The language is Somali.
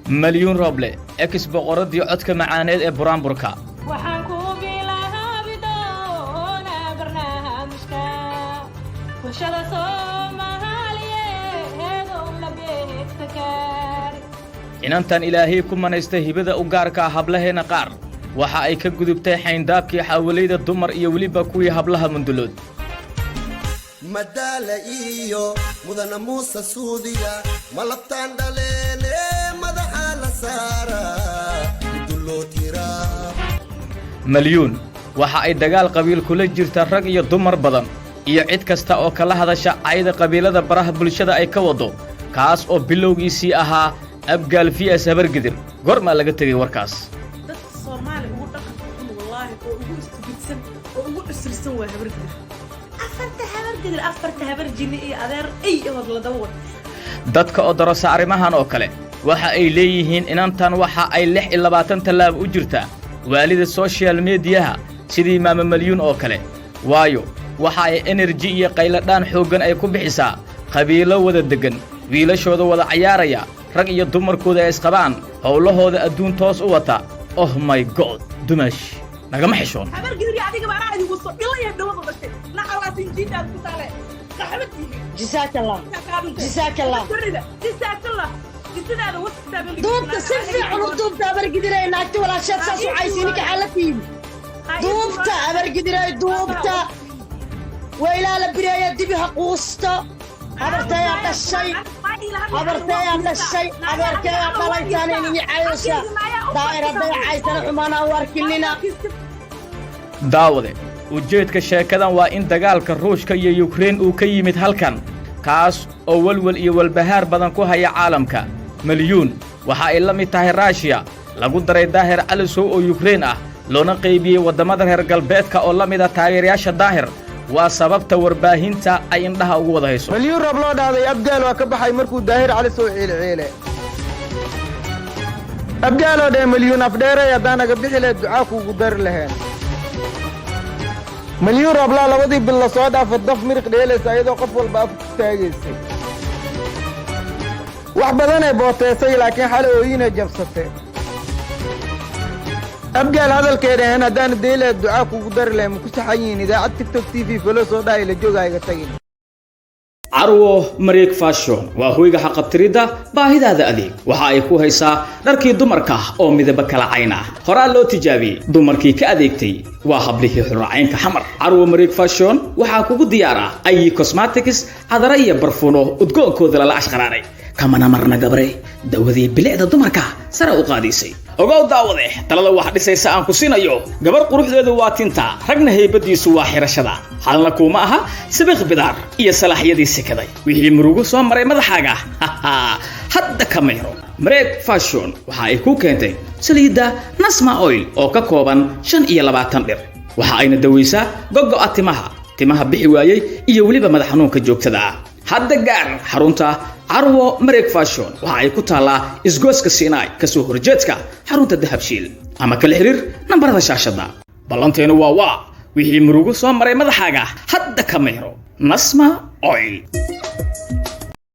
مليون روبله اكس بقردي عدك معانيد ee buraanburka waxaan ku bilahaa bidoona barnaamijka bulshada Soomaaliyeed oo la beegtakar inantan ilaahay ku manaystay hibada u gaarka hablaheena qaar waxa ay ka gudubtay xayndaabkii xawleeyda dumar iyo waliba kuwii hablaha mundulood madala iyo mudana Muuse Suudiya malabtaan dhaleene madaxa la saara dullootira مليون waxa ay dagaal qabiil kula jirta rag iyo dumar badan iyo cid kasta oo kala hadasha ayda qabiilada baraha bulshada ay ka wado kaas oo bilowgiisii ahaa abgaal fiya sabar gidir gorma laga tagay warkaas dad Soomaali ugu dhaqan wallahi oo ugu istibidsan oo ugu isirsan waa habar gidir afarta habar jini iyo adeer ay wad la dawo dadka oo darasa arimahan oo kale waxa ay leeyihiin inantan waxa ay 26 talaab u jirta waalida social media sidii maama Malyuun oo kale waayo waxa ay energy iyo qayladaan xoogan ay ku bixisaa qabiilo wada degan wiilashooda wada ciyaaraya rag iyo dumarkooda ay isqabaan howlahooda adduun toos u wata oh my god dumash naga ma xishoon habar gidir adiga baa raacay ugu soo ilaa dawada dhashay la xawaasin jiidaad ku taale qaxbati جزاك الله جزاك الله جزاك الله جزاك وقتها دوبتا سفي على دوبتا برقدري ناكتي ولا شاب ساسو عايزينك حالتين دوبتا برقدري دوبتا وإلى لبريا دبيها قوستا حبرتا يا الشيء حبرتا يا الشيء حبرتا يا طليتاني ني عايشة دائرة دي عايشة حمانا واركلنا daawade ujeedka sheekadan waa in dagaalka Ruushka iyo Ukraine uu ka yimid halkan kaas oo walwal iyo walbahaar badan ku haya caalamka Malyuun waxa ay la mid tahay Russia lagu daray daahir alisow oo Ukraine ah loona qaybiyay wadamada reer galbeedka oo la mid ah taageerayaasha daahir waa sababta warbaahinta ay indhaha ugu wada hayso مليون روب loo dhaaday abgaal waa ka baxay markuu daahir alisow ciilciile abgaal oo dhay مليون afdheeray hadanaga bixi leh ducaa kuugu dar laheen مليون روب la labadii bil la soo dhaafay daf miriq dheelaysa iyadoo qof walba af taageysay wax badan ay booteysay laakiin xal ooyina jabsatay abgaal hadalkeeda aan hadaan deelay ducaa kuugu dar leh ma ku saxayin idaacad TikTok TV falo soo dhaay la joogayga tagin Arwo Mareek Fashion waa hoyga xaqabtirida baahidaada adeeg waxa ay ku haysaa dharkii dumarka oo midaba kala cayna horaa loo tijaabiyay dumarkii ka adeegtay waa hablihii xuracaynka xamar Arwo Mareek Fashion waxa kugu diyaara ay cosmetics cadara iyo barfuuno udgoonkooda la ashqaraaray kamana marna gabre dawadii bilicda dumarka sare u qaadisay ogow daawade talada wax dhisaysa aan ku siinayo gabar quruxdeedu waa tinta ragna heybadiisu waa xirashada halna kuma aha sabiq bidaar iyo salaaxyadii sikaday wixii murugo soo maray madaxaaga hadda kameero Mareek Fashion waxa ay ku keentay saliida Nasma Oil oo ka kooban 25 dhir waxa ayna daweysaa gogo'a timaha bixi waayay iyo waliba madax xanuunka joogtada ah hadda gaar xarunta Arwo Mareek Fashion waxa ay ku taalaa isgooska Sinai ka soo horjeedka xarunta Dahabshiil ama kala xiriir nambarada shaashada ballanteenu waa wixii murugo soo maray madaxaaga hadda kameero Nasma Oil